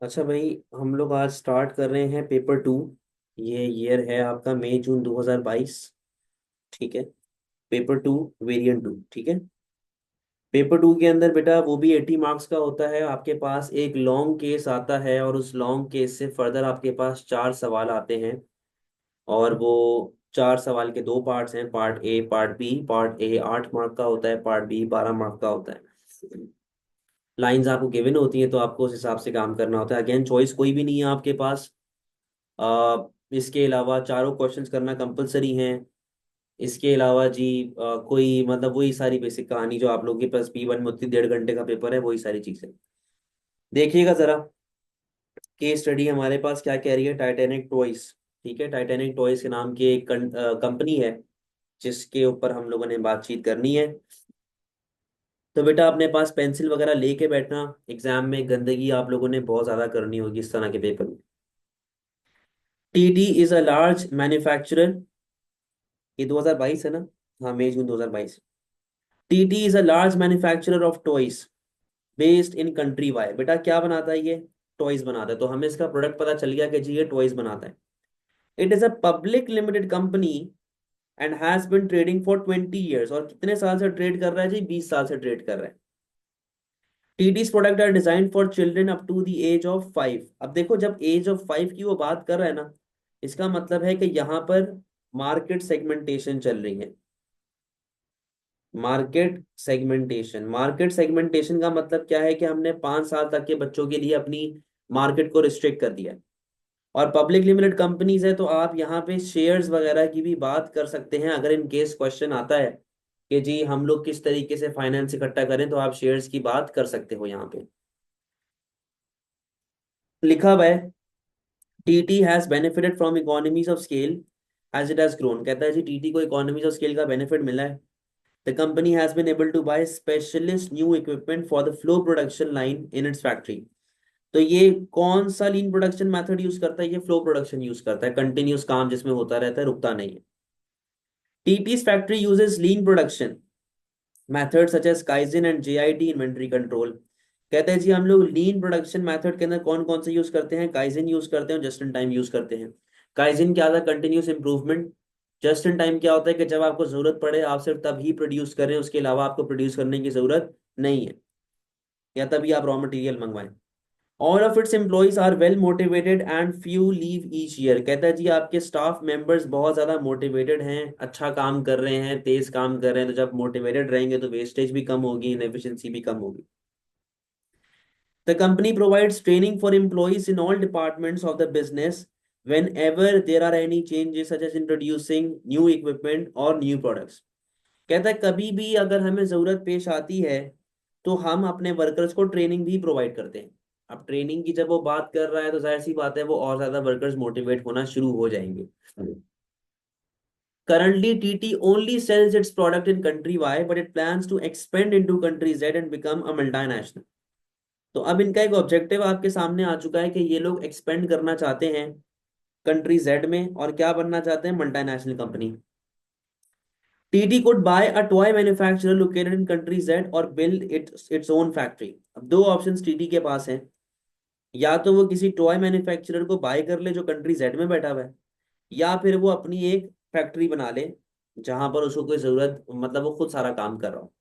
अच्छा भाई, हम लोग आज स्टार्ट कर रहे हैं पेपर 2। ये ईयर है आपका मई जून 2022। ठीक है। Paper 2, variant 2। ठीक है। पेपर 2 के अंदर बेटा वो भी 80 मार्क्स का होता है। आपके पास एक लॉन्ग केस आता है और उस लॉन्ग केस से फर्दर आपके पास 4 सवाल आते हैं। और वो 4 सवाल के 2 पार्ट्स हैं, part A part B. Part A 8 mark का होता है, पार्ट बी 12 मार्क का होता है। लाइंस आपको गिवन होती हैं तो आपको उस हिसाब से काम करना होता है। अगेन चॉइस कोई भी नहीं है आपके पास। इसके अलावा चारों क्वेश्चंस करना कंपलसरी हैं। इसके अलावा जी कोई मतलब वही सारी बेसिक कहानी जो आप लोगों के पास P1 में होती 1.5 घंटे का पेपर है, वही सारी चीजें देखिएगा जरा। केस स्टडी हमारे पास क्या कह रही है, टाइटैनिक टॉयज। ठीक है, टाइटैनिक टॉयज के नाम की एक कंपनी है जिसके ऊपर हम लोगों ने बातचीत करनी है। तो बेटा अपने पास पेंसिल वगैरह लेके बैठना। एग्जाम में गंदगी आप लोगों ने बहुत ज्यादा करनी होगी इस तरह के पेपर में। TD is a large manufacturer. ये 2022 है ना? हाँ, मई जून 2022। TT is a large manufacturer of toys based in country Y. बेटा क्या बनाता है ये? टॉयज बनाता है। तो हमें इसका प्रोडक्ट पता चल गया कि जी ये टॉयज बनाता है। It is a public limited company and has been trading for 20 years. और कितने साल से ट्रेड कर रहा है जी? 20 साल से ट्रेड कर रहा है। TT's product are design for children up to the age of 5। अब देखो, जब एज ऑफ 5 की वो बात कर रहा है ना, इसका मतलब है कि यहाँ पर मार्केट सेगमेंटेशन चल रही है। मार्केट सेगमेंटेशन का मतलब क्या है कि हमने 5 साल तक के बच्चों के लिए अपनी मार्केट को रिस्ट्रिक्ट कर दिया है। और पब्लिक लिमिटेड कंपनीज है तो आप यहाँ पे शेयर्स वगैरह की भी बात कर सकते हैं। अगर इन केस क्वेश्चन आता है कि जी हम लोग किस तरीके से फाइनेंस इकट्ठा करें, तो आप शेयर्स की बात कर सकते हो। यहाँ पे लिखा हुआ है TT has benefited from economies of scale as it has grown. कहता है जी टीटी को इकोनॉमीज ऑफ स्केल का बेनिफिट मिला है। The company has been able to buy specialist new equipment for the flow production line in its factory. तो ये कौन सा लीन प्रोडक्शन मेथड यूज करता है? ये फ्लो प्रोडक्शन यूज करता है, कंटिन्यूस काम जिसमें होता रहता है, रुकता नहीं है। TT's factory uses lean production method such as kaizen and JIT inventory control. कहते हैं जी हम लोग लीन प्रोडक्शन मेथड के अंदर कौन कौन से यूज करते हैं? काइजन यूज करते हैं, जस्ट इन टाइम यूज करते हैं। काइजन क्या था? Continuous improvement. Just in time क्या होता है कि जब आपको जरूरत पड़े आप सिर्फ तब ही प्रोड्यूस करें, उसके अलावा आपको प्रोड्यूस करने की जरूरत नहीं है, या तभी आप रॉ मटेरियल मंगवाएं। All of its employees are well motivated and few leave each year. कहता है जी आपके स्टाफ मेंबर्स बहुत ज्यादा मोटिवेटेड हैं, अच्छा काम कर रहे हैं, तेज काम कर रहे हैं। तो जब मोटिवेटेड रहेंगे तो वेस्टेज भी कम होगी, इनएफिशिएंसी भी कम होगी। The company provides training for employees in all departments of the business whenever there are any changes such as introducing new equipment or new products। कहता है कभी भी अगर हमें जरूरत पेश आती है तो हम अपने वर्कर्स को ट्रेनिंग भी प्रोवाइड करते हैं। अब ट्रेनिंग की जब वो बात कर रहा है तो जाहिर सी बात है वो और ज्यादा वर्कर्स मोटिवेट होना शुरू हो जाएंगे। Currently, TT only sells its product in country Y, but it plans to expand into country Z and become a multinational। तो अब इनका एक ऑब्जेक्टिव आपके सामने आ चुका है कि ये लोग एक्सपेंड करना चाहते हैं कंट्री जेड में, और क्या बनना चाहते हैं? Multinational company. TT could buy a toy manufacturer located in country Z और build its own factory। अब दो ऑप्शंस टीटी के पास हैं। या तो वो किसी टॉय मैन्युफैक्चरर को बाय कर ले जो कंट्री जेड में बैठा हुआ है, या फिर वो अपनी एक फैक्ट्री बना ले जहां पर उसको कोई जरूरत, मतलब वो खुद सारा काम कर रहा हो।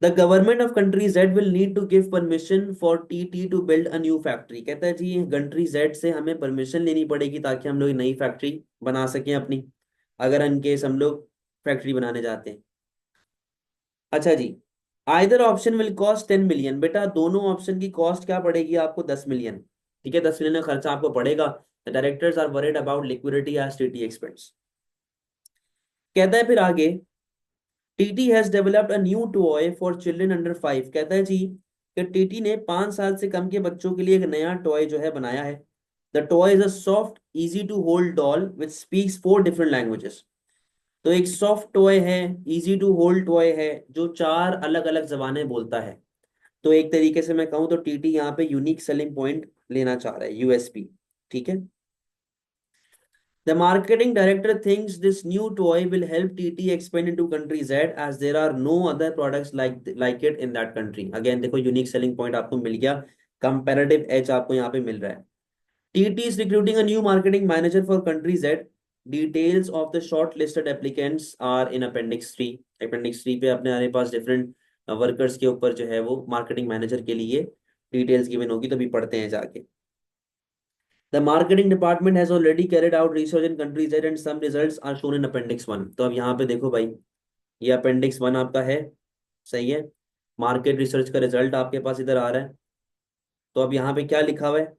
The government of country Z will need to give permission for TT to build a new factory. कहता है जी कंट्री जेड से हमें परमिशन लेनी पड़ेगी ताकि हम लोग नई फैक्ट्री बना सकें अपनी, अगर इनकेस हम लोग फैक्ट्री बनाने जाते हैं। अच्छा जी, either option will cost 10 million. बेटा दोनों ऑप्शन की कॉस्ट क्या पड़ेगी आपको? 10 मिलियन। ठीक है, 10 मिलियन का खर्चा आपको पड़ेगा। The directors are worried about liquidity as TT expands. कहता है फिर आगे, TT has developed a new toy for children under 5। कहता है जी कि टीटी ने 5 साल से कम के बच्चों के लिए एक नया टॉय जो है बनाया है। The toy is a soft easy to hold doll which speaks 4 different languages. तो एक सॉफ्ट टॉय है, इजी टू होल्ड टॉय है, जो 4 अलग अलग जबानें बोलता है। तो एक तरीके से मैं कहूँ तो टीटी यहाँ पे यूनिक सेलिंग पॉइंट लेना चाह रहा है, यूएसपी। ठीक है। The marketing director thinks this new toy will help TT expand into country Z as there are no other products like it in that country. Again देखो unique selling point आपको मिल गया, comparative as आपको यहाँ पे मिल रहा है. TT is recruiting a new marketing manager for country Z. Details of the shortlisted applicants are in appendix 3. Appendix 3 पे अपने हमारे पास डिफरेंट वर्कर्स के ऊपर जो है वो मार्केटिंग मैनेजर के लिए डिटेल्स गिवन होगी, तो अभी पढ़ते हैं जाके. The marketing department has already carried out research in country Z and some results are shown in appendix 1. तो अब यहाँ पे देखो भाई, ये appendix 1 आपका है, सही है. मार्केट रिसर्च का रिजल्ट आपके पास इधर आ रहा है. तो अब यहाँ पे क्या लिखा हुआ है,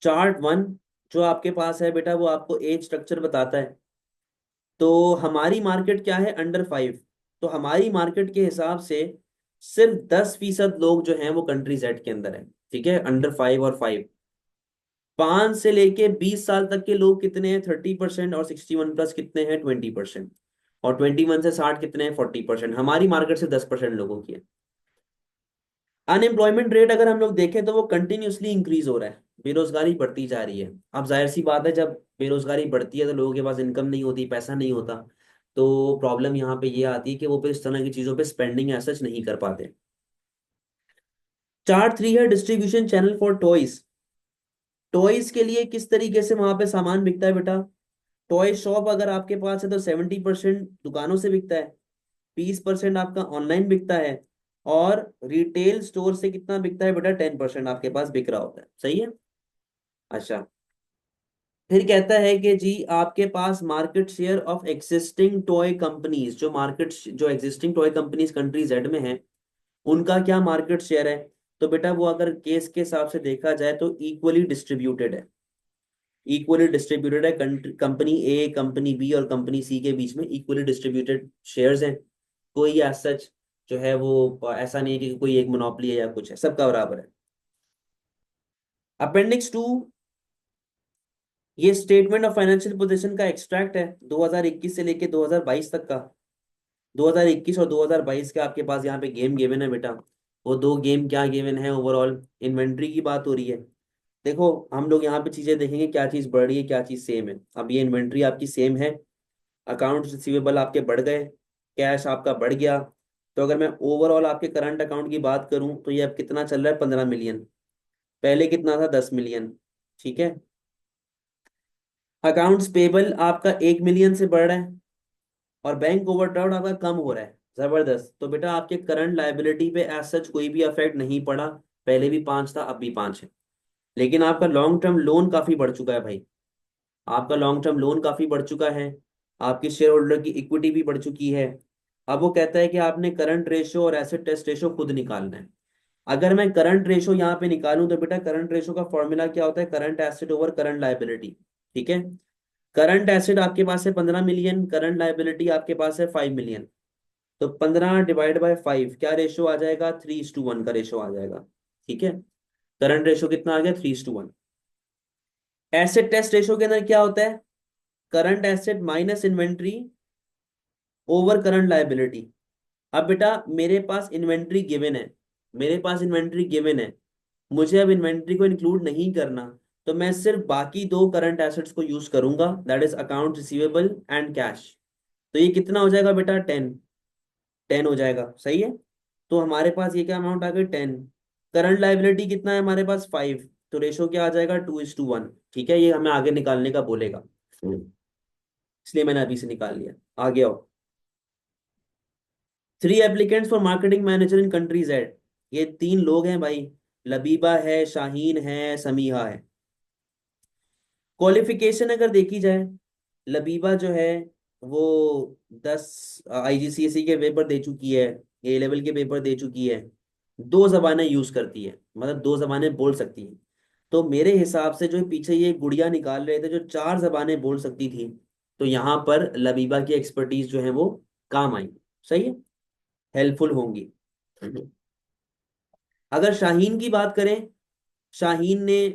चार्ट 1 जो आपके पास है बेटा वो आपको एज स्ट्रक्चर बताता है. तो हमारी मार्केट क्या है, अंडर 5. तो हमारी मार्केट के हिसाब से सिर्फ 10% लोग जो हैं वो कंट्री जेड के अंदर है. ठीक है, अंडर 5 और 5. 5 से लेके 20 साल तक के लोग कितने हैं, 30%. और 61+ कितने हैं, 20%. और 21 से 60 कितने हैं, 40%. हमारी मार्केट से 10% लोगों की है. अनएम्प्लॉयमेंट रेट अगर हम लोग देखें तो वो कंटिन्यूसली इंक्रीज हो रहा है, बेरोजगारी बढ़ती जा रही है. अब जाहिर सी बात है, जब बेरोजगारी बढ़ती है तो लोगों के पास इनकम नहीं होती, पैसा नहीं होता. तो प्रॉब्लम यहाँ पे ये आती है कि वो फिर इस तरह की चीजों पे स्पेंडिंग एज नहीं कर पाते. चार्ट 3 है distribution channel for toys. Toys के लिए किस तरीके से वहां पे सामान बिकता है बेटा. टॉय शॉप अगर आपके पास है तो 70% दुकानों से बिकता है, 20% आपका ऑनलाइन बिकता है, और रिटेल स्टोर से कितना बिकता है बेटा, 10% आपके पास बिक रहा होता है. सही है. अच्छा, फिर कहता है कि जी आपके पास market share of existing toy companies, जो existing toy companies country Z में है उनका क्या मार्केट शेयर है. तो बेटा वो अगर केस के हिसाब से देखा जाए तो इक्वली डिस्ट्रीब्यूटेड है. इक्वली डिस्ट्रीब्यूटेड है, कंपनी ए, कंपनी बी और कंपनी सी के बीच में इक्वली डिस्ट्रीब्यूटेड शेयर्स हैं. कोई एज सच जो है वो ऐसा नहीं है कि कोई एक मोनोपोली है या कुछ है, सबका बराबर है. अपेंडिक्स 2 ये स्टेटमेंट ऑफ फाइनेंशियल पोजीशन का एक्सट्रैक्ट है 2021 से लेके 2022 तक का. 2021 और 2022 के आपके पास यहाँ पे गेम गिवन है बेटा. वो दो गेम क्या गिवन है, ओवरऑल इन्वेंट्री की बात हो रही है. देखो हम लोग यहाँ पे चीजें देखेंगे, क्या चीज बढ़ रही है क्या चीज सेम है. अब ये इन्वेंट्री आपकी सेम है, अकाउंट्स रिसीवेबल आपके बढ़ गए, कैश आपका बढ़ गया. तो अगर मैं ओवरऑल आपके करंट अकाउंट की बात करूं तो ये अब कितना चल रहा है, 15 मिलियन. पहले कितना था, 10 मिलियन. ठीक है. अकाउंट्स पेबल आपका 1 मिलियन से बढ़ रहा है, और बैंक ओवरड्राफ्ट आपका कम हो रहा है. जबरदस्त. तो बेटा आपके करंट लायबिलिटी पे एज सच कोई भी अफेक्ट नहीं पड़ा. पहले भी 5 था, अब भी 5 है. लेकिन आपका लॉन्ग टर्म लोन काफी बढ़ चुका है भाई. आपका लॉन्ग टर्म लोन काफी बढ़ चुका है. आपकी शेयर होल्डर की इक्विटी भी बढ़ चुकी है. अब वो कहता है कि आपने करंट रेशो और एसेट टेस्ट रेशो खुद निकालना है. अगर मैं करंट रेशो यहाँ पे निकालूं तो बेटा करंट रेशो का फॉर्मूला क्या होता है, current asset over current liability. ठीक है. करंट एसेट आपके पास है 15 मिलियन, करंट लायबिलिटी आपके पास है 5 मिलियन. तो 15 डिवाइड बाय 5 क्या रेशो आ जाएगा, 3:1 का रेशो आ जाएगा. ठीक है. करंट रेशो कितना आ गया, 3:1. एसेट टेस्ट रेशो के अंदर क्या होता है, current asset minus inventory over current liability. अब बेटा मेरे पास इन्वेंट्री गिवन है, मेरे पास इन्वेंट्री गिवन है, मुझे अब इन्वेंट्री को इंक्लूड नहीं करना. तो मैं सिर्फ बाकी दो करंट एसेट्स को यूज करूंगा, that is account receivable and cash. तो ये कितना हो जाएगा बेटा, 10. 10 हो जाएगा. सही है. तो हमारे पास ये क्या अमाउंट आ गई, 10. करंट लाइबिलिटी कितना है हमारे पास, 5. तो रेशो क्या आ जाएगा, 2:1. ठीक है, ये हमें आगे निकालने का बोलेगा, इसलिए मैंने अभी से निकाल लिया. आगे आओ. 3 applicants for marketing manager in country Z. ये 3 लोग हैं भाई, लबीबा है, शाहीन है, समीहा है. क्वालिफिकेशन अगर देखी जाए, लबीबा जो है वो 10 IGCSE के पेपर दे चुकी है, A लेवल के पेपर दे चुकी है, 2 जबानें यूज करती है, मतलब 2 जबानें बोल सकती है. तो मेरे हिसाब से जो पीछे ये गुड़िया निकाल रहे थे जो 4 जबानें बोल सकती थी, तो यहाँ पर लबीबा की एक्सपर्टीज जो है वो काम आई. सही है, हेल्पफुल होंगी. अगर शाहीन की बात करें, शाहीन ने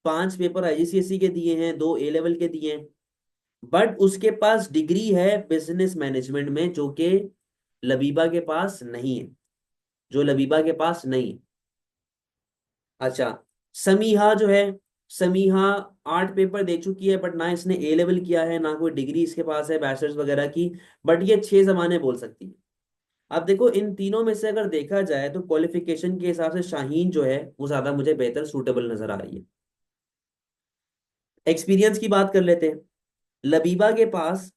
5 पेपर IGCSE के दिए हैं, 2 A लेवल के दिए हैं, बट उसके पास डिग्री है बिजनेस मैनेजमेंट में जो कि लबीबा के पास नहीं है, जो लबीबा के पास नहीं है. अच्छा, समीहा जो है, समीहा 8 पेपर दे चुकी है, बट ना इसने ए लेवल किया है, ना कोई डिग्री इसके पास है बैचलर्स वगैरह की, बट ये 6 जमाने बोल सकती है। अब देखो इन तीनों में से अगर देखा जाए तो क्वालिफिकेशन के हिसाब से शाहीन जो है वो ज्यादा मुझे बेहतर सूटेबल नजर आ रही है। एक्सपीरियंस की बात कर लेते हैं। लबीबा के पास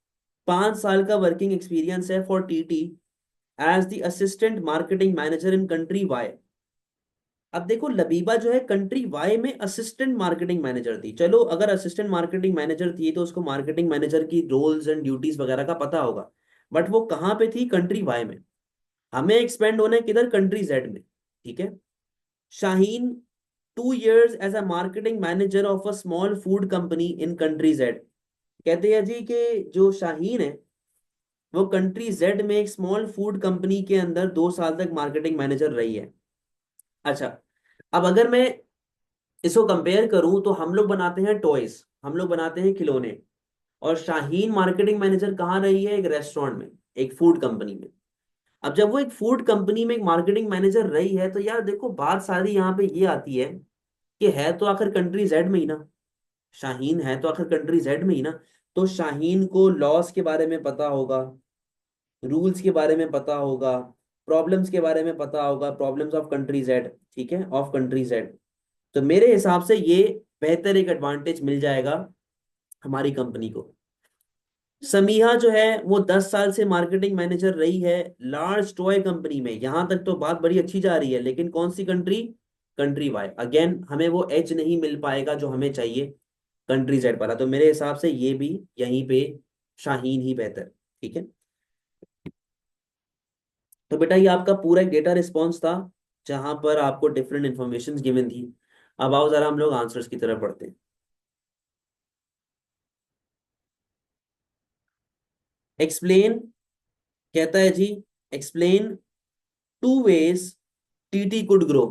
5 साल का वर्किंग एक्सपीरियंस है for TT as the assistant marketing manager in country Y. अब देखो लबीबा जो है कंट्री वाई में असिस्टेंट मार्केटिंग मैनेजर थी। चलो अगर असिस्टेंट मार्केटिंग मैनेजर थी तो उसको मार्केटिंग मैनेजर की रोल्स एंड ड्यूटीज वगैरह का पता होगा, बट वो कहाँ पे थी? कंट्री वाई में। हमें एक्सपेंड होना है किधर? कंट्री जेड में। ठीक है। Shaheen 2 years as a marketing manager of a small food company in country Z. कहते हैं जी कि जो शाहीन है वो कंट्री जेड में एक स्मॉल फूड कंपनी के अंदर 2 साल तक मार्केटिंग मैनेजर रही है। अच्छा, अब अगर मैं इसको कंपेयर करूं तो हम लोग बनाते हैं टॉयज, हम लोग बनाते हैं खिलौने, और शाहीन मार्केटिंग मैनेजर कहाँ रही है? एक रेस्टोरेंट में, एक फूड कंपनी में। अब जब वो एक फूड कंपनी में एक मार्केटिंग मैनेजर रही है तो यार देखो बात सारी यहाँ पे ये आती है कि है तो आखिर कंट्री जेड में ही ना। शाहीन है तो आखिर कंट्री जेड में ही ना। तो शाहीन को लॉस के बारे में पता होगा, रूल्स के बारे में पता होगा, प्रॉब्लम्स के बारे में पता होगा, प्रॉब्लम्स ऑफ कंट्री जेड। ठीक है, ऑफ कंट्री जेड। तो मेरे हिसाब से ये बेहतर एक एडवांटेज मिल जाएगा हमारी कंपनी को। समीहा जो है वो 10 साल से मार्केटिंग मैनेजर रही है लार्ज टॉय कंपनी में। यहां तक तो बात बड़ी अच्छी जा रही है, लेकिन कौन सी कंट्री? Country Y. अगेन हमें वो एज नहीं मिल पाएगा जो हमें चाहिए कंट्री जेड वाला। तो मेरे हिसाब से ये भी यहीं पे शाहीन ही बेहतर। ठीक है। तो बेटा ये आपका पूरा एक डेटा रिस्पॉन्स था जहां पर आपको डिफरेंट इंफॉर्मेशन गिवन थी। अब आओ जरा हम लोग आंसर्स की तरफ बढ़ते हैं। एक्सप्लेन, कहता है जी, explain 2 ways TT could grow.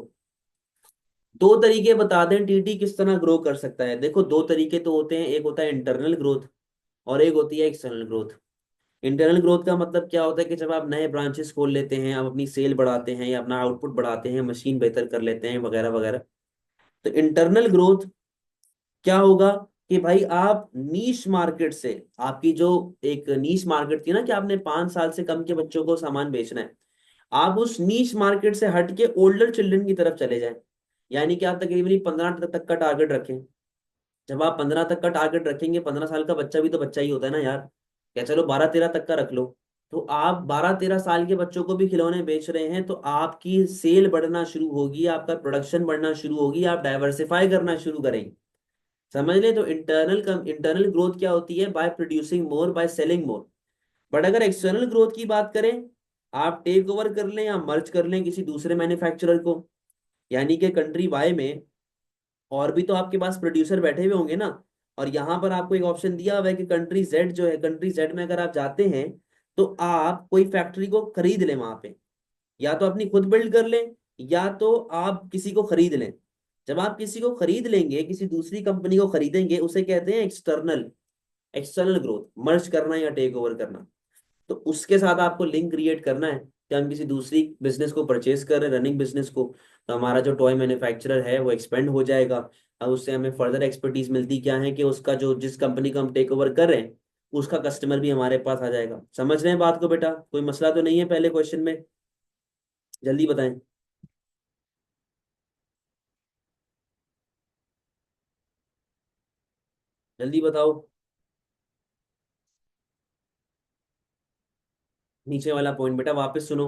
2 तरीके बता दें टीटी किस तरह ग्रो कर सकता है। देखो 2 तरीके तो होते हैं, एक होता है इंटरनल ग्रोथ और एक होती है एक्सटर्नल ग्रोथ। इंटरनल ग्रोथ का मतलब क्या होता है कि जब आप नए ब्रांचेस खोल लेते हैं, आप अपनी सेल बढ़ाते हैं या अपना आउटपुट बढ़ाते हैं, मशीन बेहतर कर लेते हैं वगैरह वगैरह। तो इंटरनल ग्रोथ क्या होगा कि भाई आप नीश मार्केट से, आपकी जो एक नीश मार्केट थी ना कि आपने 5 साल से कम के बच्चों को सामान बेचना है, आप उस नीश मार्केट से हट के ओल्डर चिल्ड्रन की तरफ चले जाएं। यानी कि आप तकरीबन 15 तक का टारगेट रखें। जब आप 15 तक का टारगेट रखेंगे, 15 साल का बच्चा भी तो बच्चा ही होता है ना यार, या चलो 12-13 तक का रख लो। तो आप 12-13 साल के बच्चों को भी खिलौने बेच रहे हैं तो आपकी सेल बढ़ना शुरू होगी, आपका प्रोडक्शन बढ़ना शुरू होगी, आप डाइवर्सिफाई करना शुरू करेंगे। समझ लें। तो इंटरनल ग्रोथ क्या होती है? By producing more, by selling more. But अगर एक्सटर्नल ग्रोथ की बात करें, आप टेक ओवर कर लें या मर्ज कर लें किसी दूसरे मैन्युफैक्चरर को। यानी कि कंट्री वाई में और भी तो आपके पास प्रोड्यूसर बैठे हुए होंगे ना, और यहाँ पर आपको एक ऑप्शन दिया हुआ है कि कंट्री जेड जो है, कंट्री जेड में अगर आप जाते हैं तो आप कोई फैक्ट्री को खरीद लें वहां पे, या तो अपनी खुद बिल्ड कर लें या तो आप किसी को खरीद लें। जब आप किसी को खरीद लेंगे, किसी दूसरी कंपनी को खरीदेंगे, उसे कहते हैं एक्सटर्नल, एक्सटर्नल ग्रोथ, मर्ज करना या टेक ओवर करना। तो उसके साथ आपको लिंक क्रिएट करना है कि हम किसी दूसरी बिजनेस को परचेज कर रहे हैं, रनिंग बिजनेस को। तो हमारा जो टॉय मैन्युफैक्चरर है वो एक्सपेंड हो जाएगा। अब उससे हमें फर्दर एक्सपर्टीज मिलती क्या है कि उसका जो, जिस कंपनी को हम टेक ओवर कर रहे हैं, उसका कस्टमर भी हमारे पास आ जाएगा। समझ रहे हैं बात को बेटा? कोई मसला तो नहीं है पहले क्वेश्चन में? जल्दी बताएं, जल्दी बताओ। नीचे वाला पॉइंट बेटा वापस सुनो।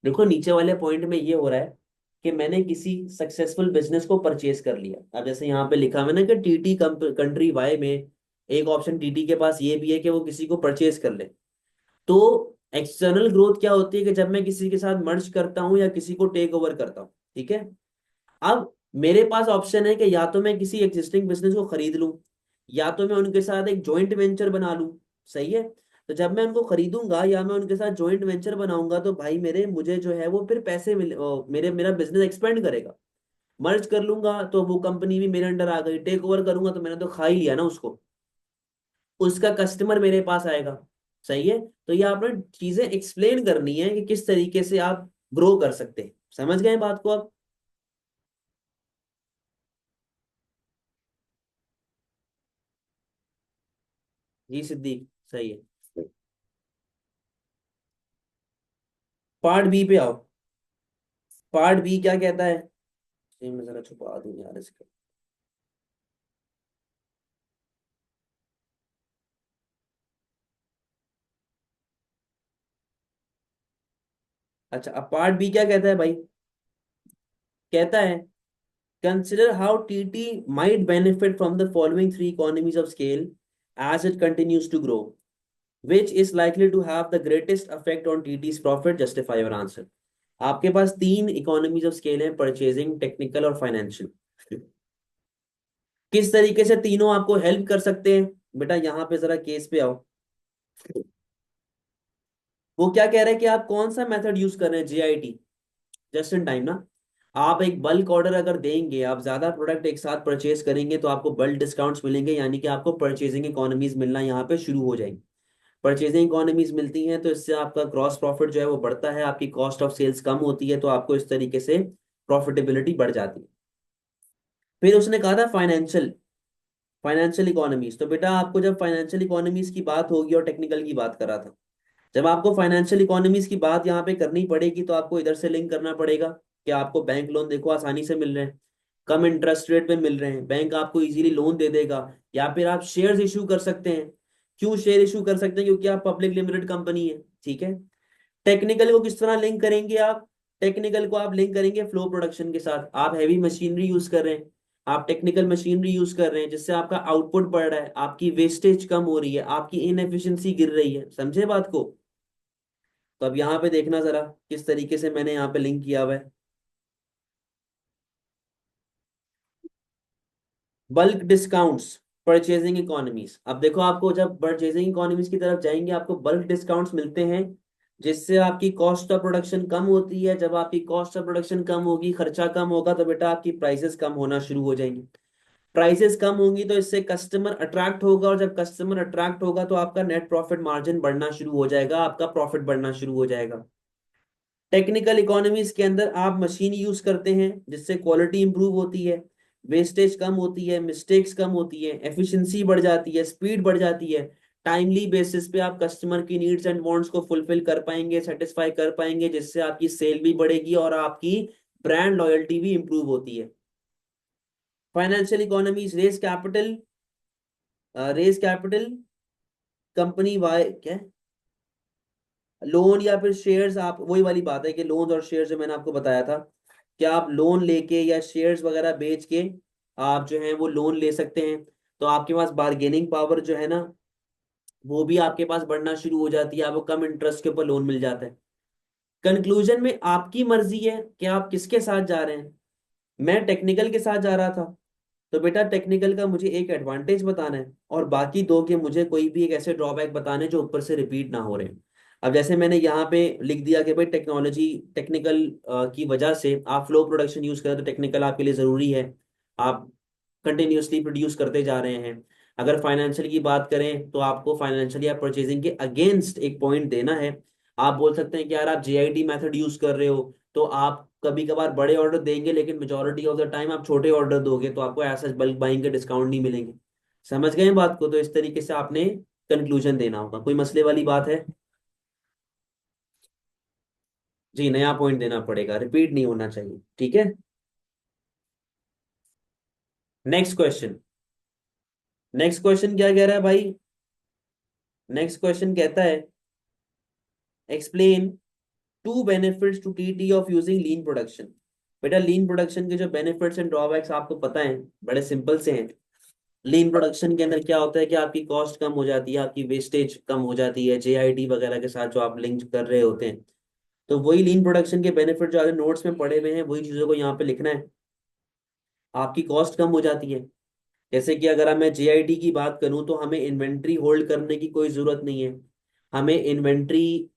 देखो नीचे वाले पॉइंट में ये हो रहा है कि मैंने किसी सक्सेसफुल बिजनेस को परचेज कर लिया। अब जैसे यहाँ पे लिखा हुआ है ना कि टीटी कंट्री वाई में एक ऑप्शन टीटी के पास ये भी है कि वो किसी को परचेज कर ले। तो एक्सटर्नल ग्रोथ क्या होती है कि जब मैं किसी के साथ मर्ज करता हूँ या किसी को टेक ओवर करता हूँ। ठीक है। अब मेरे पास ऑप्शन है कि या तो मैं किसी एग्जिस्टिंग बिजनेस को खरीद लूं, या तो मैं उनके साथ एक जॉइंट वेंचर बना लूं। सही है। तो जब मैं उनको खरीदूंगा या मैं उनके साथ जॉइंट वेंचर बनाऊंगा तो भाई मेरे, मुझे जो है वो फिर पैसे मिले, मेरे, मेरा बिजनेस एक्सपेंड करेगा। मर्ज कर लूंगा तो वो कंपनी भी मेरे अंडर आ गई, टेक ओवर करूंगा तो मैंने तो खा ही लिया ना उसको, उसका कस्टमर मेरे पास आएगा। सही है। तो ये आपने चीजें एक्सप्लेन करनी है कि किस तरीके से आप ग्रो कर सकते हैं। समझ गए बात को आप? जी सिद्दीक सही है। पार्ट बी पे आओ। पार्ट बी क्या कहता है? ये मैं जरा छुपा दूं यार इसका। अच्छा, अब पार्ट बी क्या कहता है भाई? कहता है consider how TT might benefit from the following three economies of scale as it continues to grow. Which is likely to have the greatest effect on TT's profit? Justify your answer. आपके पास तीन economies of scale है, purchasing, technical और financial. किस तरीके से तीनों आपको help कर सकते हैं? बेटा यहाँ पे जरा केस पे आओ। वो क्या कह रहा है कि आप कौन सा मेथड यूज कर रहे हैं? JIT, जस्ट इन टाइम ना। आप एक बल्क ऑर्डर अगर देंगे, आप ज्यादा प्रोडक्ट एक साथ परचेज करेंगे तो आपको बल्क डिस्काउंट्स मिलेंगे, यानी कि आपको परचेजिंग इकोनॉमीज मिलना यहाँ पे शुरू हो जाएंगी। परचेजिंग इकोनॉमीज मिलती हैं तो इससे आपका ग्रॉस प्रॉफिट जो है वो बढ़ता है, आपकी कॉस्ट ऑफ सेल्स कम होती है, तो आपको इस तरीके से प्रॉफिटेबिलिटी बढ़ जाती है। फिर उसने कहा था फाइनेंशियल, फाइनेंशियल इकोनॉमीज। तो बेटा आपको जब फाइनेंशियल इकोनॉमीज की बात होगी, और टेक्निकल की बात कर रहा था, जब आपको फाइनेंशियल इकोनॉमीज की बात यहाँ पे करनी पड़ेगी तो आपको इधर से लिंक करना पड़ेगा कि आपको बैंक लोन देखो आसानी से मिल रहे हैं, कम इंटरेस्ट रेट पे मिल रहे हैं, बैंक आपको इजीली लोन दे देगा। या फिर आप शेयर्स इशू कर सकते हैं। क्यों शेयर इशू कर सकते हैं? क्योंकि आप पब्लिक लिमिटेड कंपनी है, ठीक है। टेक्निकल को किस तरह लिंक करेंगे आप? टेक्निकल को आप लिंक करेंगे फ्लो प्रोडक्शन के साथ। आप हैवी मशीनरी यूज कर रहे हैं, आप टेक्निकल मशीनरी यूज कर रहे हैं, जिससे आपका आउटपुट बढ़ रहा है, आपकी वेस्टेज कम हो रही है, आपकी इनएफिशिएंसी गिर रही है। समझे बात को? तो अब यहाँ पे देखना जरा किस तरीके से मैंने यहाँ पे लिंक किया हुआ है। Bulk discounts, purchasing economies. अब देखो, आपको जब परचेजिंग इकोनॉमीज की तरफ जाएंगे आपको बल्क डिस्काउंट्स मिलते हैं, जिससे आपकी कॉस्ट ऑफ प्रोडक्शन कम होती है। जब आपकी कॉस्ट ऑफ प्रोडक्शन कम होगी, खर्चा कम होगा, तो बेटा आपकी प्राइसेस कम होना शुरू हो जाएंगी। प्राइसेस कम होंगी तो इससे कस्टमर अट्रैक्ट होगा, और जब कस्टमर अट्रैक्ट होगा तो आपका नेट प्रॉफिट मार्जिन बढ़ना शुरू हो जाएगा, आपका प्रॉफिट बढ़ना शुरू हो जाएगा। टेक्निकल इकोनॉमीज के अंदर आप मशीन यूज करते हैं, जिससे क्वालिटी इंप्रूव होती है, वेस्टेज कम होती है, मिस्टेक्स कम होती है, एफिशिएंसी बढ़ जाती है, स्पीड बढ़ जाती है। टाइमली बेसिस पे आप कस्टमर की नीड्स एंड वांट्स को फुलफिल कर पाएंगे, सेटिस्फाई कर पाएंगे, जिससे आपकी सेल भी बढ़ेगी और आपकी ब्रांड लॉयल्टी भी इंप्रूव होती है। Financial economies raise capital, raise capital, company Y क्या, लोन या फिर शेयर्स। आप वही वाली बात है कि लोन और शेयर्स जो मैंने आपको बताया था, कि आप लोन लेके या शेयर्स वगैरह बेच के आप जो है वो लोन ले सकते हैं, तो आपके पास बार्गेनिंग पावर जो है ना, वो भी आपके पास बढ़ना शुरू हो जाती है, आपको कम इंटरेस्ट के ऊपर लोन मिल जाता है। कंक्लूजन में आपकी मर्जी है कि आप किसके साथ जा रहे हैं। मैं टेक्निकल के साथ जा रहा था, तो बेटा टेक्निकल का मुझे एक एडवांटेज बताना है, और बाकी दो के मुझे कोई भी एक ऐसे ड्रॉबैक बताने जो ऊपर से रिपीट ना हो रहे हैं। अब जैसे मैंने यहाँ पे लिख दिया कि भाई टेक्नोलॉजी, टेक्निकल की वजह से आप फ्लो प्रोडक्शन यूज करें तो टेक्निकल आपके लिए जरूरी है, आप कंटिन्यूसली प्रोड्यूस करते जा रहे हैं। अगर फाइनेंशियल की बात करें तो आपको फाइनेंशियल या परचेजिंग के अगेंस्ट एक पॉइंट देना है। आप बोल सकते हैं कि यार आप JIT मेथड यूज कर रहे हो, तो आप कभी कभार बड़े ऑर्डर देंगे, लेकिन मेजोरिटी ऑफ द टाइम आप छोटे ऑर्डर दोगे, तो आपको ऐसा बल्क बाइंग के डिस्काउंट नहीं मिलेंगे। समझ गए बात को? तो इस तरीके से आपने कंक्लूजन देना होगा। कोई मसले वाली बात है? जी, नया पॉइंट देना पड़ेगा, रिपीट नहीं होना चाहिए, ठीक है। Next question. नेक्स्ट क्वेश्चन क्या कह रहा है भाई? नेक्स्ट क्वेश्चन कहता है explain to benefits to TT of using lean production. बेटा लीन प्रोडक्शन के जो बेनिफिट्स एंड ड्रॉबैक्स आपको पता है, बड़े सिंपल से हैं। लीन प्रोडक्शन के अंदर क्या होता है कि आपकी कॉस्ट कम हो जाती है, आपकी वेस्टेज कम हो जाती है, JIT वगैरह के साथ जो आप लिंक कर रहे होते हैं। तो वही लीन प्रोडक्शन के बेनिफिट जो आपके नोट्स में पड़े हुए हैं, वही चीजों को यहाँ पे लिखना है। आपकी कॉस्ट कम हो जाती है। जैसे कि अगर मैं JIT की बात करूं तो हमें इन्वेंट्री होल्ड करने की कोई जरूरत नहीं है, हमें इन्वेंट्री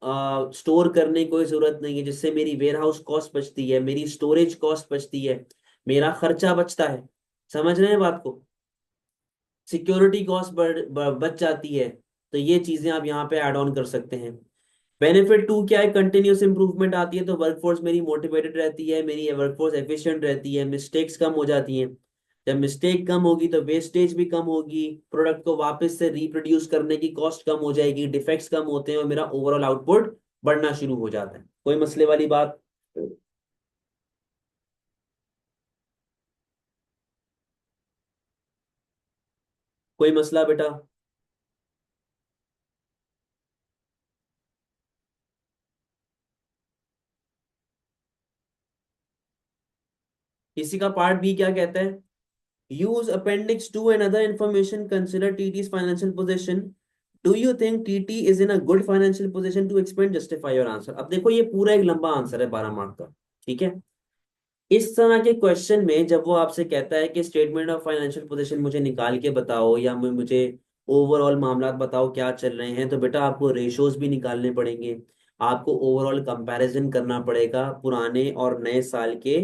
स्टोर करने की कोई जरूरत नहीं है, जिससे मेरी वेयर हाउस कॉस्ट बचती है, मेरी स्टोरेज कॉस्ट बचती है, मेरा खर्चा बचता है। समझ रहे हैं बात को? सिक्योरिटी कॉस्ट बच जाती है। तो ये चीजें आप यहाँ पे ऐड ऑन कर सकते हैं। बेनिफिट टू क्या है? कंटिन्यूस इंप्रूवमेंट आती है, तो वर्कफोर्स मेरी मोटिवेटेड रहती है, मेरी वर्कफोर्स एफिशिएंट रहती है, मिस्टेक्स कम हो जाती हैं। जब मिस्टेक कम होगी तो वेस्टेज भी कम होगी, प्रोडक्ट को वापस से रिप्रोड्यूस करने की कॉस्ट कम हो जाएगी, डिफेक्ट्स कम होते हैं और मेरा ओवरऑल आउटपुट बढ़ना शुरू हो जाता है। कोई मसले वाली बात? कोई मसला बेटा? इसी का पार्ट बी क्या कहता है? Use appendix two and other information, consider TT's financial position. Do you think TT is in a good financial position to expand, justify your answer. अब देखो ये पूरा एक लंबा आंसर है 12 मार्क का। ठीक है, इस तरह के क्वेश्चन में जब वो आपसे कहता है कि स्टेटमेंट ऑफ फाइनेंशियल पोजीशन मुझे निकाल के बताओ या मुझे ओवरऑल मामला बताओ क्या चल रहे हैं, तो बेटा आपको रेशोज भी निकालने पड़ेंगे, आपको ओवरऑल कंपैरिजन करना पड़ेगा पुराने और नए साल के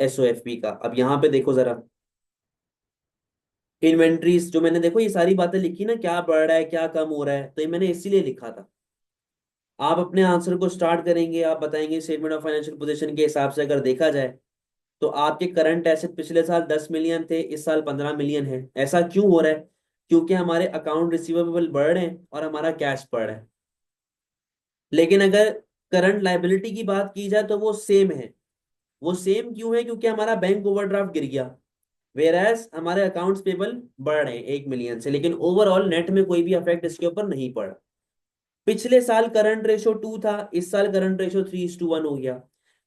एसओएफपी का। अब यहाँ पे देखो जरा, इन्वेंट्रीज जो मैंने देखो ये सारी बातें लिखी ना, क्या बढ़ रहा है क्या कम हो रहा है, तो ये मैंने इसीलिए लिखा था। आप अपने आंसर को स्टार्ट करेंगे, आप बताएंगे स्टेटमेंट ऑफ फाइनेंशियल पोजीशन के हिसाब से अगर देखा जाए तो आपके करंट एसेट पिछले साल 10 मिलियन थे, इस साल 15 मिलियन है। ऐसा क्यों हो रहा है? क्योंकि हमारे अकाउंट रिसीवेबल बढ़ रहे हैं और हमारा कैश बढ़ रहा है। लेकिन अगर करंट लाइबिलिटी की बात की जाए तो वो सेम है। वो सेम क्यों है? क्योंकि हमारा बैंक ओवरड्राफ्ट गिर गया, वेरएस हमारे अकाउंट्स पेबल बढ़ रहे हैं 1 मिलियन से, लेकिन ओवरऑल नेट में कोई भी अफेक्ट इसके ऊपर नहीं पड़ा। पिछले साल करंट रेशो 2 था, इस साल करंट रेशो 3:1 हो गया।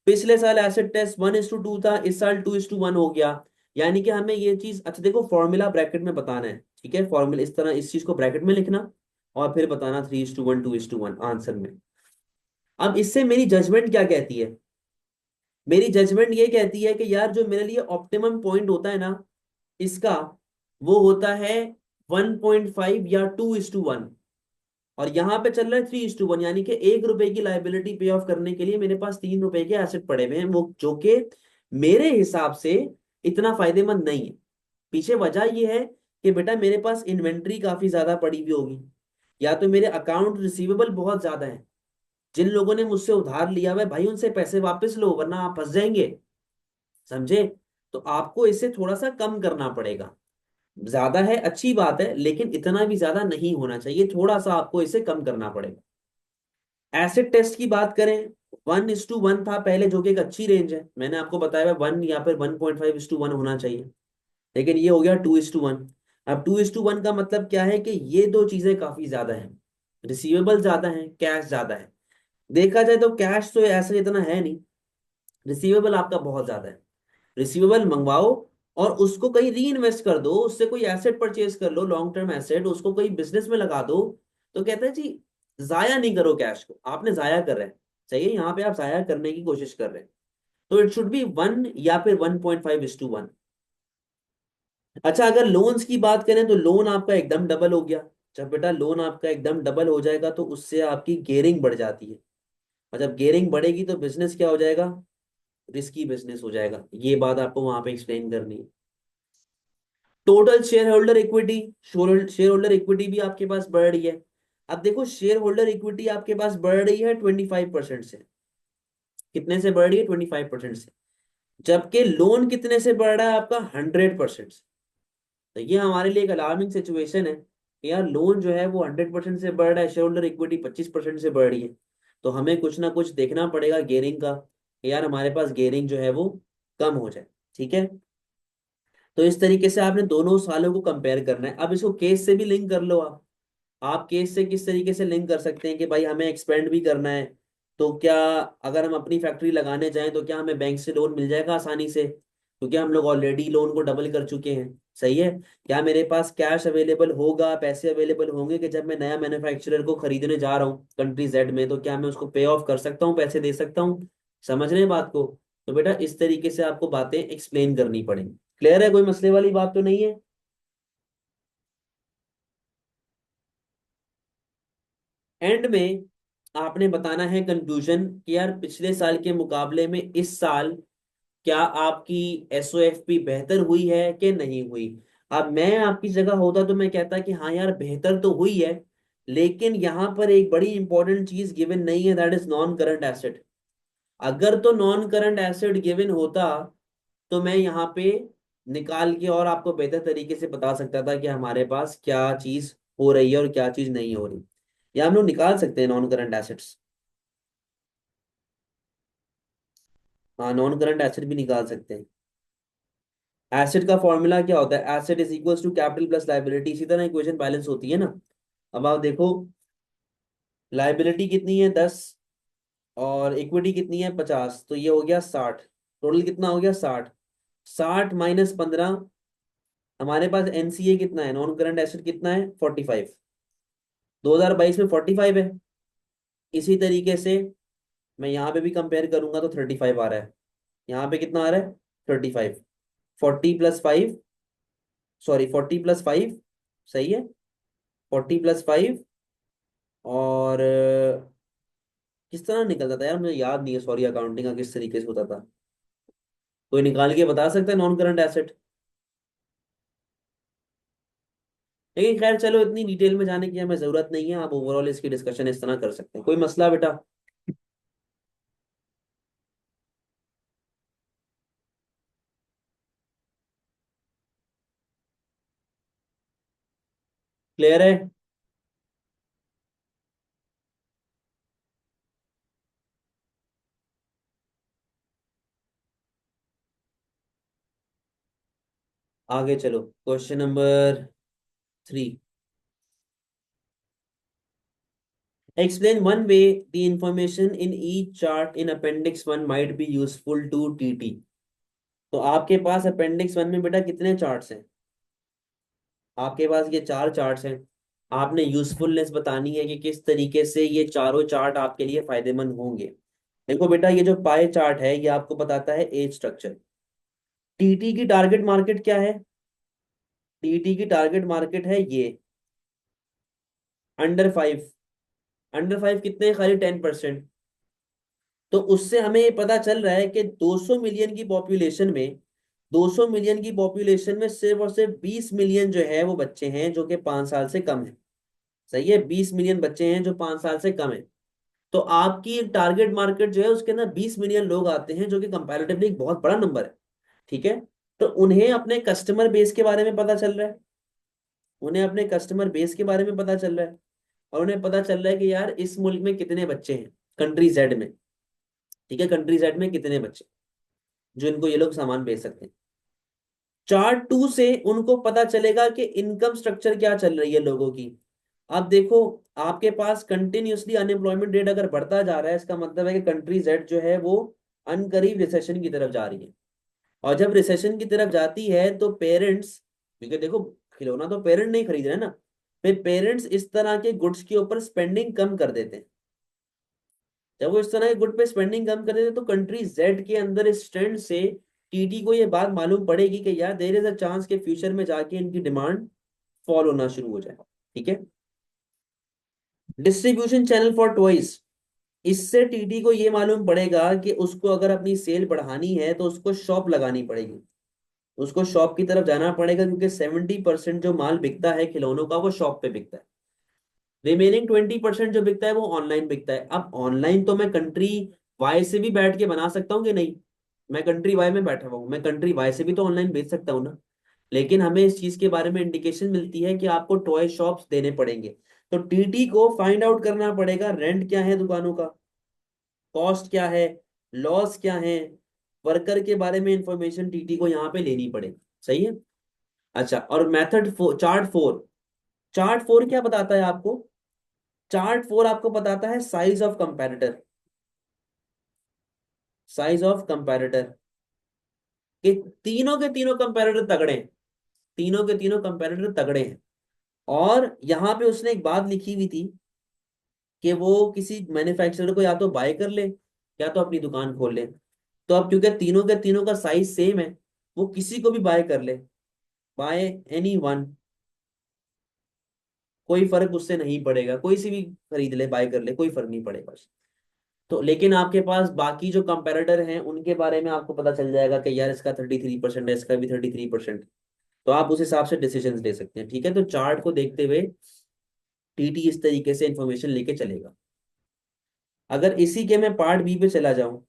पिछले साल एसिड टेस्ट 1:2 था, इस साल 2:1 हो गया। यानी कि हमें ये चीज, अच्छा देखो फॉर्मूला ब्रैकेट में बताना है, ठीक है, फॉर्मूला इस तरह इस चीज को ब्रैकेट में लिखना और फिर बताना 3:1 2:1 आंसर में। अब इससे मेरी जजमेंट क्या कहती है? मेरी जजमेंट ये कहती है कि यार जो मेरे लिए ऑप्टिमम पॉइंट होता है ना इसका, वो होता है 1.5 या 2:1, और यहाँ पे चल रहा है 3:1, यानी कि 1 रुपए की लाइबिलिटी पे ऑफ करने के लिए मेरे पास 3 रुपए के एसेट पड़े हुए हैं, वो जो कि मेरे हिसाब से इतना फायदेमंद नहीं है। पीछे वजह ये है कि बेटा मेरे पास इन्वेंट्री काफी ज्यादा पड़ी हुई होगी, या तो मेरे अकाउंट रिसीवेबल बहुत ज्यादा है, जिन लोगों ने मुझसे उधार लिया हुआ है भाई उनसे पैसे वापस लो वरना आप फंस जाएंगे, समझे? तो आपको इसे थोड़ा सा कम करना पड़ेगा। ज्यादा है अच्छी बात है, लेकिन इतना भी ज्यादा नहीं होना चाहिए, थोड़ा सा आपको इसे कम करना पड़ेगा। एसिड टेस्ट की बात करें, 1:1 था पहले, जो कि एक अच्छी रेंज है, मैंने आपको बताया 1 या फिर 1.5:1 होना चाहिए, लेकिन ये हो गया 2:1। अब 2:1 का मतलब क्या है कि ये दो चीजें काफी ज्यादा है, रिसीवेबल ज्यादा है, कैश ज्यादा है। देखा जाए तो कैश तो ऐसे इतना है नहीं, रिसीवेबल आपका बहुत ज्यादा है। रिसीवेबल मंगवाओ और उसको कहीं री इन्वेस्ट कर दो, उससे कोई एसेट परचेज कर लो, लॉन्ग टर्म एसेट, उसको कोई बिजनेस में लगा दो। तो कहते हैं जी जाया नहीं करो कैश को, आपने जाया कर रहे हैं, सही है, यहाँ पे आप जाया करने की कोशिश कर रहे हैं। तो इट शुड बी 1 या फिर 1.5:1। अच्छा अगर लोन्स की बात करें तो लोन आपका एकदम डबल हो गया। जब बेटा लोन आपका एकदम डबल हो जाएगा तो उससे आपकी गेयरिंग बढ़ जाती है, और जब गेयरिंग बढ़ेगी तो बिजनेस क्या हो जाएगा? रिस्की बिजनेस हो जाएगा। ये बात आपको वहां पे एक्सप्लेन करनी है। Total share holder equity, share holder equity भी आपके पास बढ़ रही है। अब देखो शेयर होल्डर इक्विटी आपके पास बढ़ रही है 25% से। कितने से बढ़ रही है? 25% से। जबकि लोन कितने से बढ़ रहा है आपका? 100% से। तो ये हमारे लिए एक अलार्मिंग सिचुएशन है कि यार लोन जो है वो 100% से बढ़ रहा है, शेयर होल्डर इक्विटी 25% से बढ़ रही है। तो हमें कुछ ना कुछ देखना पड़ेगा गेयरिंग का, कि यार हमारे पास गेयरिंग जो है वो कम हो जाए। ठीक है, तो इस तरीके से आपने दोनों सालों को कंपेयर करना है। अब इसको केस से भी लिंक कर लो आप केस से किस तरीके से लिंक कर सकते हैं कि भाई हमें एक्सपेंड भी करना है, तो क्या अगर हम अपनी फैक्ट्री लगाने जाएं तो क्या हमें बैंक से लोन मिल जाएगा आसानी से, क्योंकि हम लोग ऑलरेडी लोन को डबल कर चुके हैं, सही है? क्या मेरे पास कैश अवेलेबल होगा, पैसे अवेलेबल होंगे कि जब मैं नया मैन्युफैक्चरर को खरीदने जा रहा हूँ कंट्री जेड में, तो क्या मैं उसको पे ऑफ कर सकता हूँ, पैसे दे सकता हूँ? समझ रहे हैं बात को? तो बेटा इस तरीके से आपको बातें एक्सप्लेन करनी पड़ेंगी। क्लियर है? कोई मसले वाली बात तो नहीं है? एंड में आपने बताना है कंक्लूजन कि यार पिछले साल के मुकाबले में इस साल क्या आपकी एसओएफपी बेहतर हुई है कि नहीं हुई। अब मैं आपकी जगह होता तो मैं कहता कि हाँ यार बेहतर तो हुई है, लेकिन यहाँ पर एक बड़ी इंपॉर्टेंट चीज गिवन नहीं है, that is non current asset. अगर तो नॉन करंट एसेट गिवन होता तो मैं यहाँ पे निकाल के और आपको बेहतर तरीके से बता सकता था कि हमारे पास क्या चीज हो रही है और क्या चीज नहीं हो रही। या हम लोग निकाल सकते हैं नॉन करंट एसेट्स। हाँ, नॉन करंट एसेट भी निकाल सकते हैं। एसेट का फॉर्मूला क्या होता है? Asset is equals to capital plus liability. इसी तरह इक्वेशन बैलेंस होती है ना। अब आप देखो, लाइबिलिटी कितनी है 10 और इक्विटी कितनी है 50, तो ये हो गया 60। टोटल कितना हो गया 60। 60 - 15। हमारे पास एनसीए कितना है, नॉन करंट एसेट कितना है 45। 2022 में 45 है। इसी तरीके से मैं यहाँ पे भी कंपेयर करूंगा तो 35 आ रहा है। यहाँ पे कितना आ रहा है 35। 40 + 5, सॉरी 40 + 5, सही है। 40 + 5 और किस तरह निकलता था यार, मुझे याद नहीं है, सॉरी, अकाउंटिंग का किस तरीके से होता था। कोई निकाल के बता सकता है नॉन करंट एसेट? लेकिन खैर चलो, इतनी डिटेल में जाने की हमें जरूरत नहीं है। आप ओवरऑल इसकी डिस्कशन इस तरह कर सकते हैं। कोई मसला बेटा? क्लियर है? आगे चलो, question number 3। Explain one way the information in each chart in Appendix 1 might be useful to TT। तो आपके पास Appendix 1 में बेटा कितने चार्ट्स हैं? आपके पास ये 4 चार्ट्स हैं। आपने यूजफुलनेस बतानी है कि किस तरीके से ये चारों चार्ट आपके लिए फायदेमंद होंगे। देखो बेटा, ये जो पाए चार्ट है ये आपको बताता है एज स्ट्रक्चर। टीटी की टारगेट मार्केट क्या है? टीटी की टारगेट मार्केट है ये अंडर 5। अंडर 5 कितने हैं? खाली 10%। तो उससे हमें ये पता चल रहा है कि 200 मिलियन की पॉपुलेशन में, 200 मिलियन की पॉपुलेशन में सिर्फ और सिर्फ 20 मिलियन जो है वो बच्चे हैं जो कि 5 साल से कम है। सही है, 20 मिलियन बच्चे हैं जो 5 साल से कम है। तो आपकी टारगेट मार्केट जो है उसके अंदर 20 मिलियन लोग आते हैं, जो कि कंपैरेटिवली एक बहुत बड़ा नंबर है। ठीक है। तो उन्हें अपने कस्टमर बेस के बारे में पता चल रहा है। उन्हें अपने कस्टमर बेस के बारे में पता चल रहा है। और उन्हें पता चल रहा है कि यार इस मुल्क में कितने बच्चे हैं, कंट्री जेड में। ठीक है, कंट्री जेड में कितने बच्चे जो इनको ये लोग सामान बेच सकते हैं। चार्ट 2 से उनको पता चलेगा कि इनकम स्ट्रक्चर क्या चल रही है लोगों की। अब देखो, आपके पास कंटिन्यूसली अनएम्प्लॉयमेंट रेट अगर बढ़ता जा रहा है, इसका मतलब है कि कंट्री जेड जो है वो अनकरीब रिसेशन की तरफ जा रही है। और जब रिसेशन की तरफ जाती है तो पेरेंट्स, क्योंकि देखो खिलौना तो पेरेंट नहीं खरीद रहे ना, फिर पेरेंट्स इस तरह के गुड्स के ऊपर स्पेंडिंग कम कर देते हैं। जब वो इस तरह के गुड पे स्पेंडिंग कम कर देते हैं तो कंट्री जेड के अंदर इस ट्रेंड से टीटी को ये बात मालूम पड़ेगी कि यार देयर इज अ चांस के फ्यूचर में जाके इनकी डिमांड फॉल होना शुरू हो जाए। ठीक है। डिस्ट्रीब्यूशन चैनल फॉर टॉयज, इससे टीटी को ये मालूम पड़ेगा कि उसको अगर अपनी सेल बढ़ानी है तो उसको शॉप लगानी पड़ेगी। उसको शॉप की तरफ जाना पड़ेगा, क्योंकि 70% जो माल बिकता है खिलौनों का वो शॉप पे बिकता है। रिमेनिंग 20% जो बिकता है वो ऑनलाइन बिकता है। अब ऑनलाइन तो मैं कंट्री वाई से भी बैठ के बना सकता हूँ कि नहीं? मैं कंट्री वाई में बैठा हुआ हूँ, मैं कंट्री वाई से भी तो ऑनलाइन बेच सकता हूँ ना। लेकिन हमें इस चीज के बारे में इंडिकेशन मिलती है कि आपको टॉय शॉप्स देने पड़ेंगे। तो टीटी को फाइंड आउट करना पड़ेगा रेंट क्या है दुकानों का, कॉस्ट क्या है, लॉस क्या है, वर्कर के बारे में इंफॉर्मेशन टीटी को यहाँ पे लेनी पड़ेगी। सही है। अच्छा, और चार्ट 4। चार्ट 4 क्या बताता है आपको? चार्ट 4 आपको बताता है size of comparator. Size of comparator कि तीनों के तीनों कंपैरेटर तगड़े हैं। तीनों के तीनों कंपैरेटर तगड़े हैं। और यहां पे उसने एक बात लिखी हुई थी कि वो किसी मैन्युफैक्चरर को या तो बाय कर ले या तो अपनी दुकान खोल ले। तो अब क्योंकि तीनों के तीनों का साइज सेम है, वो किसी को भी बाय कर ले, बाय एनी 1, कोई फर्क उससे नहीं पड़ेगा। कोई सी भी खरीद ले, बाय कर ले, कोई फर्क नहीं पड़ेगा उससे। तो लेकिन आपके पास बाकी जो कंपेरेटर हैं उनके बारे में आपको पता चल जाएगा कि यार इसका 33% है, इसका भी 33%। तो आप उस हिसाब से डिसीजन ले सकते हैं। ठीक है, तो चार्ट को देखते हुए टीटी इस तरीके से इंफॉर्मेशन लेके चलेगा। अगर इसी के मैं पार्ट बी पे चला जाऊं,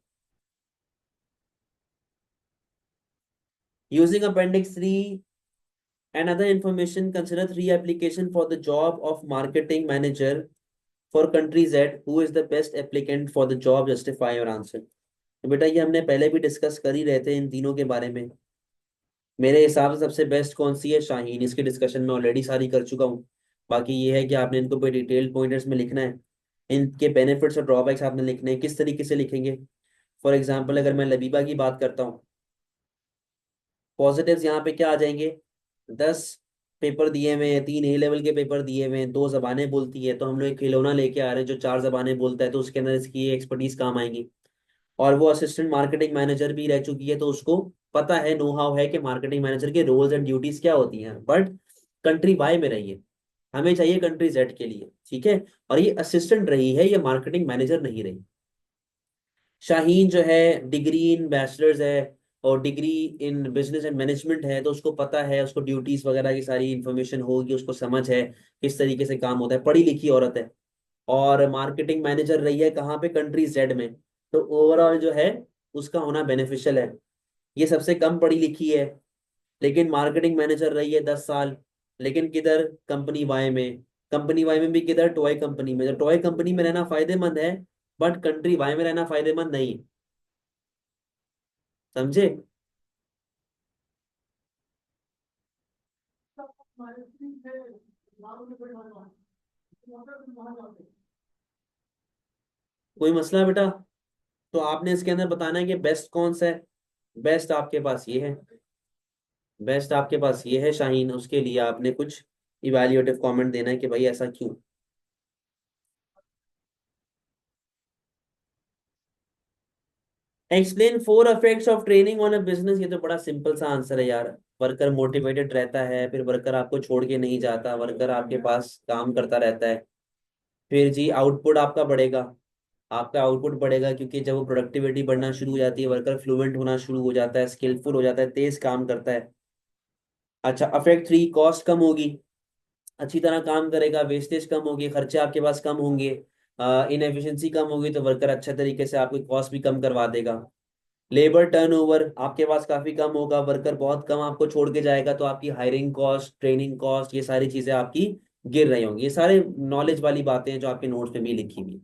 using appendix 3 and other information, consider three application for the job of marketing manager for country Z. Who is the best applicant for the job? Justify your answer. तो बेटा ये हमने पहले भी डिस्कस कर ही रहे थे इन तीनों के बारे में। मेरे हिसाब से सबसे बेस्ट कौन सी है? शाहीन। इसकी डिस्कशन मैं ऑलरेडी सारी कर चुका हूँ। बाकी ये है कि आपने इनको पे डिटेल पॉइंटर्स में लिखना है। इनके बेनिफिट्स और ड्रॉबैक्स आपने लिखने हैं। किस तरीके से लिखेंगे? फॉर एग्जाम्पल अगर मैं लबीबा की बात करता हूँ, पॉजिटिव्स यहाँ पे क्या आ जाएंगे? 10 पेपर दिए हुए हैं, 3 ए लेवल के पेपर दिए हुए हैं, 2 जबानें बोलती है, तो हम लोग एक खिलौना लेके आ रहे हैं जो 4 जबानें बोलता है, तो उसके अंदर इसकी एक्सपर्टीज काम आएंगी। और वो असिस्टेंट मार्केटिंग मैनेजर भी रह चुकी है, तो उसको पता है, नो हाउ है कि मार्केटिंग मैनेजर के रोल्स एंड ड्यूटीज क्या होती हैं। बट कंट्री वाई में रही है, हमें चाहिए कंट्री जेड के लिए, ठीक है। और ये असिस्टेंट रही है, ये मार्केटिंग मैनेजर नहीं रही। शाहीन जो है डिग्री इन बैचलर्स है और degree in business and management है, तो उसको पता है, उसको ड्यूटीज वगैरह की सारी इंफॉर्मेशन होगी, उसको समझ है किस तरीके से काम होता है, पढ़ी लिखी औरत है। और मार्केटिंग मैनेजर रही है कहाँ पे? कंट्री जेड में। तो ओवरऑल जो है उसका होना बेनिफिशियल है। ये सबसे कम पढ़ी लिखी है, लेकिन मार्केटिंग मैनेजर रही है 10 साल। लेकिन किधर? कंपनी वाई में। कंपनी वाई में भी किधर? टॉय कंपनी में। तो टॉय कंपनी में रहना फायदेमंद है, बट कंट्री वाई में रहना फायदेमंद नहीं। समझे? कोई मसला है बेटा? तो आपने इसके अंदर बताना है कि बेस्ट कौन सा है। बेस्ट आपके पास ये है, बेस्ट आपके पास ये है शाहीन। उसके लिए आपने कुछ इवैल्यूएटिव कमेंट देना है कि भाई ऐसा क्यों। Explain 4 effects of training on a business. ये तो बड़ा सिंपल सा आंसर है यार। वर्कर मोटिवेटेड रहता है, फिर वर्कर आपको छोड़ के नहीं जाता, वर्कर आपके पास काम करता रहता है। फिर जी आउटपुट आपका बढ़ेगा। आपका आउटपुट बढ़ेगा क्योंकि जब वो प्रोडक्टिविटी बढ़ना शुरू हो जाती है, वर्कर फ्लुएंट होना शुरू हो जाता है, स्किलफुल हो जाता है, तेज काम करता है। अच्छा, अफेक्ट 3, कॉस्ट कम होगी। अच्छी तरह काम करेगा, वेस्टेज कम होगी, खर्चे आपके पास कम होंगे, इनएफिशिएंसी कम होगी, तो वर्कर अच्छे तरीके से आपकी कॉस्ट भी कम करवा देगा। लेबर टर्नओवर आपके पास काफी कम होगा, वर्कर बहुत कम आपको छोड़ के जाएगा, तो आपकी हायरिंग कॉस्ट, ट्रेनिंग कॉस्ट, ये सारी चीजें आपकी गिर रही होंगी। ये सारे नॉलेज वाली बातें हैं जो आपके नोट्स में भी लिखी हुई।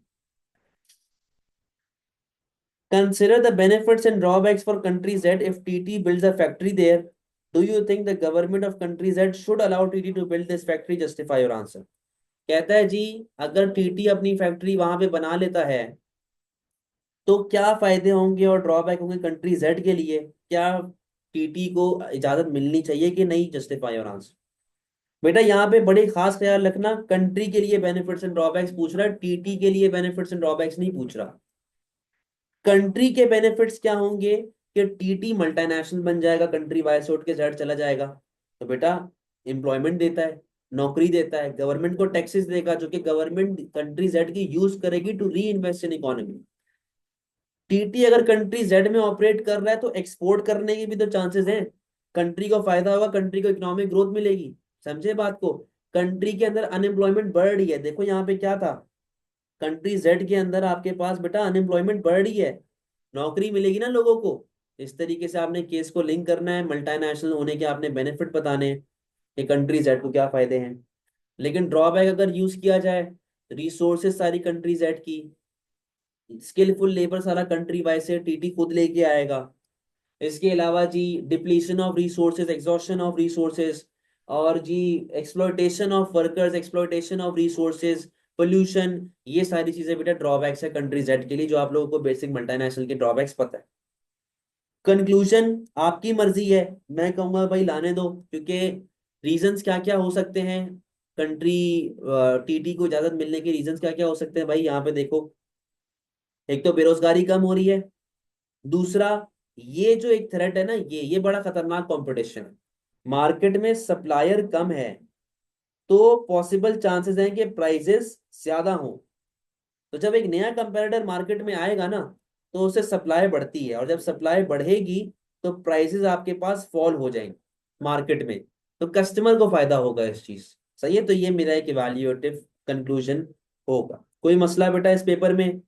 Consider the benefits and drawbacks for country Z if TT builds a factory there. Do you think the government of country Z should allow TT to build this factory? Justify your answer. कहता है जी, अगर TT अपनी factory वहां पे बना लेता है तो क्या फायदे होंगे और ड्रॉबैक होंगे कंट्री जेड के लिए? क्या टीटी को इजाजत मिलनी चाहिए कि नहीं? Justify your answer. बेटा यहाँ पे बड़े खास ख्याल रखना, कंट्री के लिए बेनिफिट्स एंड ड्रॉबैक्स पूछ रहा है, टीटी के लिए बेनिफिट्स एंड ड्रॉबैक्स नहीं पूछ रहा। कंट्री के बेनिफिट्स क्या होंगे कि टीटी मल्टीनेशनल बन जाएगा, कंट्री वाई से उठ के जेड चला जाएगा। तो बेटा एम्प्लॉयमेंट देता है, नौकरी देता है, गवर्नमेंट को टैक्सेस देगा जो कि गवर्नमेंट कंट्री जेड की यूज करेगी to reinvest in economy. TT अगर कंट्री जेड में ऑपरेट कर रहा है तो एक्सपोर्ट करने के भी तो चांसेस हैं। कंट्री को फायदा होगा, कंट्री को इकोनॉमिक ग्रोथ मिलेगी। समझे बात को? कंट्री के अंदर अनएम्प्लॉयमेंट बढ़ रही है, देखो यहाँ पे क्या था, कंट्री जेड के अंदर आपके पास बेटा अनएम्प्लॉयमेंट बढ़ रही है, नौकरी मिलेगी ना लोगों को। इस तरीके से आपने केस को लिंक करना है, मल्टीनेशनल होने के आपने बेनिफिट बताने हैं कि कंट्री जेड को क्या फायदे हैं। लेकिन ड्रॉबैक अगर यूज किया जाए, रिसोर्सेज सारी कंट्री जेड की, स्किलफुल लेबर सारा कंट्री वाइज से टीटी खुद लेके आएगा। इसके अलावा जी depletion of resources, exhaustion of resources, और जी exploitation of workers, exploitation of resources, pollution, ये सारी चीजें बेटा ड्रॉबैक्स है कंट्री जेड के लिए, जो आप लोगों को बेसिक मल्टीनेशनल के ड्रॉबैक्स पता है। कंक्लूजन आपकी मर्जी है, मैं कहूंगा भाई लाने दो, क्योंकि रीजंस क्या क्या हो सकते हैं कंट्री टीटी को इजाजत मिलने के रीजंस क्या क्या हो सकते हैं भाई, यहाँ पे देखो। एक तो बेरोजगारी कम हो रही है, दूसरा ये जो एक थ्रेट है ना, ये बड़ा खतरनाक कंपटीशन है, मार्केट में सप्लायर कम है, तो पॉसिबल चांसेस हैं कि प्राइसेस ज्यादा हों। तो जब एक नया कंपैरेटर मार्केट में आएगा ना, तो उससे सप्लाई बढ़ती है, और जब सप्लाई बढ़ेगी तो प्राइसेस आपके पास फॉल हो जाएंगे मार्केट में, तो कस्टमर को फायदा होगा इस चीज। सही है? तो ये मेरा एक इवैल्यूएटिव कंक्लूजन होगा। कोई मसला बेटा इस पेपर में?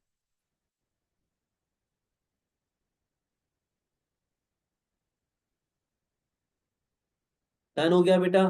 डन हो गया बेटा।